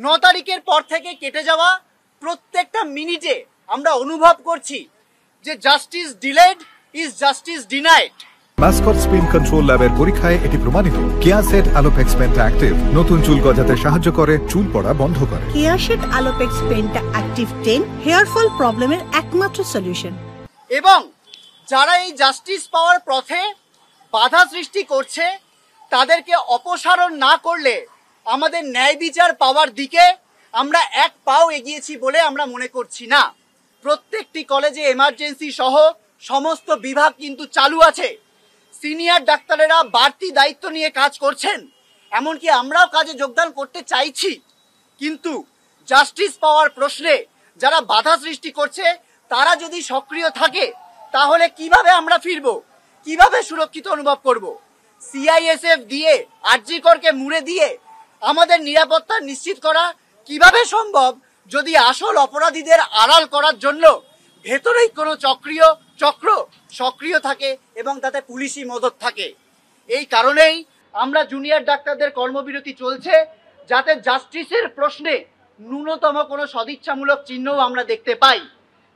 9 তারিখের পর থেকে কেটে যাওয়া প্রত্যেকটা মিনিটে আমরা অনুভব করছি যে justice delayed is justice denied. Mascot spin control ল্যাবের পরীক্ষায় এটি প্রমাণিত। কেয়াসেট অ্যালোপেক্স পেন্টা অ্যাক্টিভ নতুন চুল গজাতে সাহায্য করে, চুল পড়া বন্ধ করে। কেয়াসেট অ্যালোপেক্স পেন্টা অ্যাক্টিভ 10 হেয়ার ফল প্রবলেমের একমাত্র সলিউশন। এবং যারা এই জাস্টিস পাওয়ার পথে বাধা সৃষ্টি করছে তাদেরকে অপসারণ না করলে আমাদের ন্যায় বিচার পাওয়ার দিকে আমরা এক পাও এগিয়েছি বলে আমরা মনে করছি না। প্রত্যেকটি কলেজে এমার্জেন্সি সহ সমস্ত বিভাগ কিন্তু চালু আছে। সিনিয়র ডাক্তারেরা বাড়তি দায়িত্ব নিয়ে কাজ করছেন, এমনকি আমরাও কাজে যোগদান করতে চাইছি। কিন্তু জাস্টিস পাওয়ার প্রশ্নে যারা বাধা সৃষ্টি করছে তারা যদি সক্রিয় থাকে তাহলে কিভাবে আমরা ফিরব, কিভাবে সুরক্ষিত অনুভব করব? সিআইএসএফ দিয়ে আরজি করকে মুড়ে দিয়ে আমাদের নিরাপত্তা নিশ্চিত করা কিভাবে সম্ভব যদি আসল অপরাধীদের আড়াল করার জন্য ভেতরেই কোনো চক্র সক্রিয় থাকে এবং তাতে পুলিশি মদত থাকে? এই কারণেই আমরা জুনিয়র ডাক্তারদের কর্মবিরতি চলছে, যাতে জাস্টিসের প্রশ্নে ন্যূনতম কোনো সদিচ্ছামূলক চিহ্নও আমরা দেখতে পাই।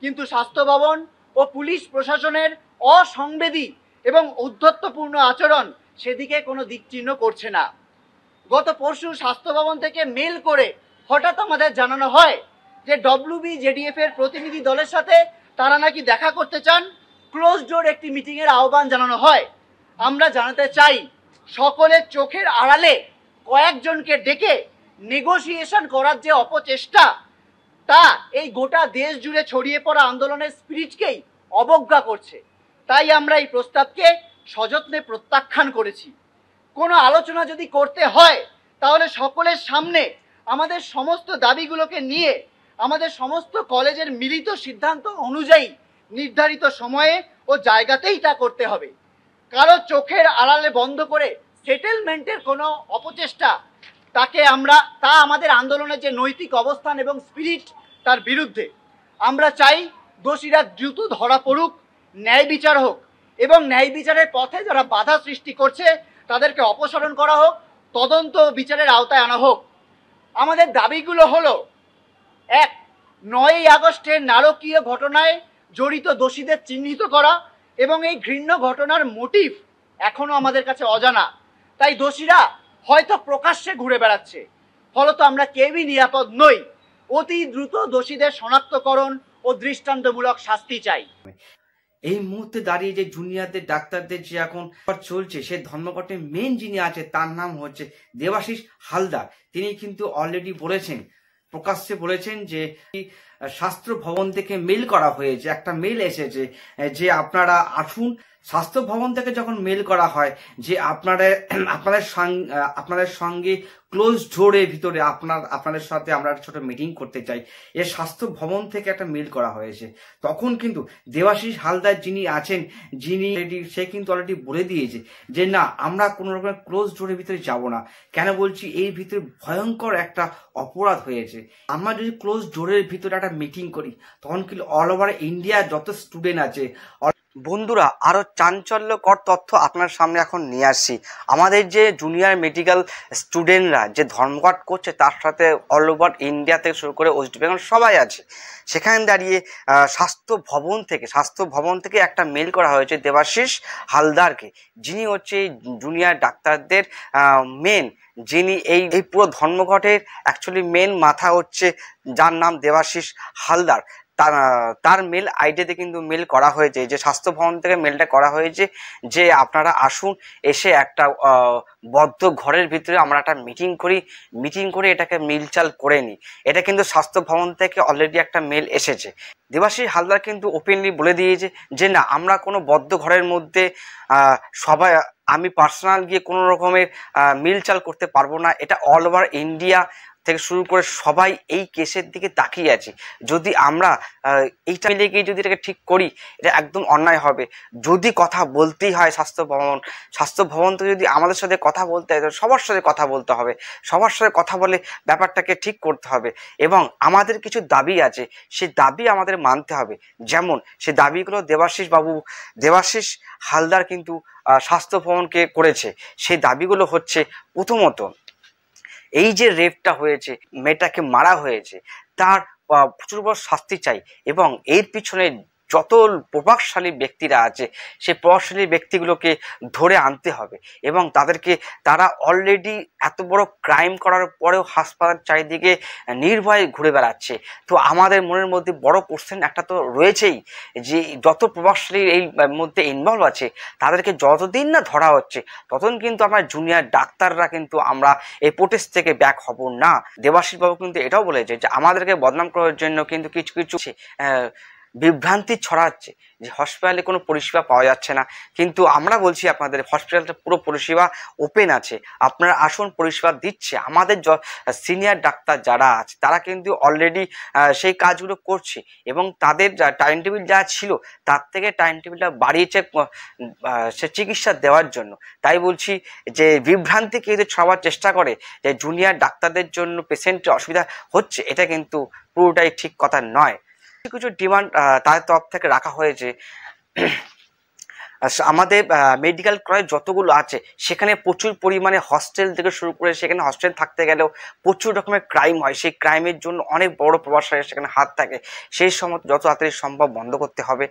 কিন্তু স্বাস্থ্য ভবন ও পুলিশ প্রশাসনের অসংবেদী এবং ঔদ্ধত্যপূর্ণ আচরণ সেদিকে কোনো দিক চিহ্ন করছে না। গত পরশু স্বাস্থ্য ভবন থেকে মেল করে হঠাৎ আমাদের জানানো হয় যে WBJDF এর প্রতিনিধি দলের সাথে তারা নাকি দেখা করতে চান। ক্লোজ ডোর একটি মিটিংয়ের আহ্বান জানানো হয়। আমরা জানাতে চাই, সকলের চোখের আড়ালে কয়েকজনকে ডেকে নেগোসিয়েশন করার যে অপচেষ্টা, তা এই গোটা দেশ জুড়ে ছড়িয়ে পড়া আন্দোলনের স্পিরিটকেই অবজ্ঞা করছে। তাই আমরা এই প্রস্তাবকে সযত্নে প্রত্যাখ্যান করেছি। কোনো আলোচনা যদি করতে হয় তাহলে সকলের সামনে আমাদের সমস্ত দাবিগুলোকে নিয়ে আমাদের সমস্ত কলেজের মিলিত সিদ্ধান্ত অনুযায়ী নির্ধারিত সময়ে ও জায়গাতেই তা করতে হবে। কারো চোখের আড়ালে বন্ধ করে সেটেলমেন্টের কোনো অপচেষ্টা তা আমাদের আন্দোলনের যে নৈতিক অবস্থান এবং স্পিরিট তার বিরুদ্ধে। আমরা চাই দোষীরা দ্রুত ধরা পড়ুক, ন্যায় বিচার হোক এবং ন্যায় বিচারের পথে যারা বাধা সৃষ্টি করছে তাদেরকে অপসারণ করা হোক, তদন্ত বিচারের আওতায় আনা হোক। আমাদের দাবিগুলো হলো: 1, 9ই আগস্টের নারকীয় ঘটনায় জড়িত দোষীদের চিহ্নিত করা এবং এই ঘৃণ্য ঘটনার মোটিভ এখনো আমাদের কাছে অজানা। তাই দোষীরা হয়তো প্রকাশ্যে ঘুরে বেড়াচ্ছে, ফলত আমরা কেউই নিরাপদ নই। অতি দ্রুত দোষীদের শনাক্তকরণ ও দৃষ্টান্তমূলক শাস্তি চাই। এই মুহূর্তে দাঁড়িয়ে যে জুনিয়রদের ডাক্তারদের যে এখন চলছে, সে ধর্মঘটের মেন যিনি আছে তার নাম হচ্ছে দেবাশিস হালদার। তিনি কিন্তু অলরেডি বলেছেন, প্রকাশ্যে বলেছেন যে স্বাস্থ্য ভবন থেকে মেল করা হয়েছে, একটা মেল এসেছে যে আপনারা আসুন। স্বাস্থ্য ভবন থেকে যখন মেল করা হয় যে আপনাদের সঙ্গে ক্লোজ ডোরের ভিতরে আপনাদের সাথে আমরা ছোট মিটিং করতে চাই, এর স্বাস্থ্য ভবন থেকে একটা মেল করা হয়েছে। তখন কিন্তু দেবাশিস হালদার যিনি আছেন, সে কিন্তু অলরেডি বলে দিয়েছে যে না, আমরা কোনো রকমের ক্লোজ ডোরের ভিতরে যাব না। কেন বলছি? এর ভিতরে ভয়ঙ্কর একটা অপরাধ হয়েছে। আমরা যদি ক্লোজ ডোরের ভিতরে একটা মিটিং করি তখন কিন্তু অল ওভার ইন্ডিয়ার যত স্টুডেন্ট আছে। বন্ধুরা, আরো চাঞ্চল্যকর তথ্য আপনার সামনে এখন নিয়ে আসছি। আমাদের যে জুনিয়র মেডিকেল স্টুডেন্টরা যে ধর্মঘট করছে, তার সাথে অল ওভার ইন্ডিয়া থেকে শুরু করে ওয়েস্ট বেঙ্গল সবাই আছে। সেখানে দাঁড়িয়ে স্বাস্থ্য ভবন থেকে একটা মেল করা হয়েছে দেবাশিস হালদারকে, যিনি হচ্ছে জুনিয়র ডাক্তারদের যিনি এই পুরো ধর্মঘটের অ্যাকচুয়ালি মেন মাথা হচ্ছে, যার নাম দেবাশিস হালদার। তার মেল আইডিতে কিন্তু মেল করা হয়েছে, যে স্বাস্থ্য ভবন থেকে মেলটা করা হয়েছে যে আপনারা আসুন, এসে একটা বদ্ধ ঘরের ভিতরে আমরা একটা মিটিং করে এটাকে মিলচাল করে নিই। এটা কিন্তু স্বাস্থ্য ভবন থেকে অলরেডি একটা মেল এসেছে। দেবাশিস হালদার কিন্তু ওপেনলি বলে দিয়েছে যে না, আমরা কোনো বদ্ধ ঘরের মধ্যে আমি পার্সোনাল গিয়ে কোনো রকমের মিলচাল করতে পারবো না। এটা অল ওভার ইন্ডিয়া থেকে শুরু করে সবাই এই কেসের দিকে তাকিয়ে আছে। যদি আমরা এইটা মিলে গিয়ে যদি এটাকে ঠিক করি, এটা একদম অন্যায় হবে। যদি কথা বলতেই হয় স্বাস্থ্য ভবন থেকে যদি আমাদের সাথে কথা বলতে হয়, সবার সাথে কথা বলতে হবে, সবার সাথে কথা বলে ব্যাপারটাকে ঠিক করতে হবে। এবং আমাদের কিছু দাবি আছে, সেই দাবি আমাদের মানতে হবে। যেমন সেই দাবিগুলো দেবাশিস হালদার কিন্তু স্বাস্থ্য ভবনকে করেছে। সেই দাবিগুলো হচ্ছে, প্রথমত এই যে রেপটা হয়েছে, মেয়েটাকে মারা হয়েছে, তার প্রচুর বড় শাস্তি চাই এবং এর পিছনে যত প্রভাবশালী ব্যক্তিরা আছে সেই প্রভাবশালী ব্যক্তিগুলোকে ধরে আনতে হবে এবং তারা অলরেডি এত বড় ক্রাইম করার পরেও হাসপাতাল চারিদিকে নির্ভয়ে ঘুরে বেড়াচ্ছে। তো আমাদের মনের মধ্যে বড় কোশ্চেন একটা তো রয়েছেই যে যত প্রভাবশালী এই মধ্যে ইনভলভ আছে তাদেরকে যতদিন না ধরা হচ্ছে ততদিন কিন্তু আমরা জুনিয়র ডাক্তাররা কিন্তু আমরা এই প্রোটেস্ট থেকে ব্যাক হব না। দেবাশিস বাবু কিন্তু এটাও বলেছে যে আমাদেরকে বদনাম করার জন্য কিন্তু কিছু কিছু বিভ্রান্তি ছড়াচ্ছে যে হসপিটালে কোনো পরিষেবা পাওয়া যাচ্ছে না, কিন্তু আমরা বলছি আপনাদের হসপিটালটা পুরো পরিষেবা ওপেন আছে, আপনারা আসুন, পরিষেবা দিচ্ছে। আমাদের সিনিয়র ডাক্তার যারা আছে তারা কিন্তু অলরেডি সেই কাজগুলো করছে এবং তাদের টাইম টেবিল যা ছিল তার থেকে টাইম টেবিলটা বাড়িয়েছে সে চিকিৎসা দেওয়ার জন্য। তাই বলছি যে বিভ্রান্তিকে যদি ছড়াবার চেষ্টা করে যে জুনিয়র ডাক্তারদের জন্য পেশেন্টের অসুবিধা হচ্ছে, এটা কিন্তু পুরোটাই ঠিক কথা নয়। কিছু ডিমান্ড তাদের তরফ থেকে রাখা হয়েছে। আমাদের মেডিকেল কলেজ যতগুলো আছে সেখানে প্রচুর পরিমাণে হস্টেল থেকে শুরু করে সেখানে হস্টেল থাকতে গেলেও প্রচুর রকমের ক্রাইম হয়, সেই ক্রাইমের জন্য অনেক বড় প্রভাবশালী সেখানে হাত থাকে, সেই সময় যত তাড়াতাড়ি সম্ভব বন্ধ করতে হবে।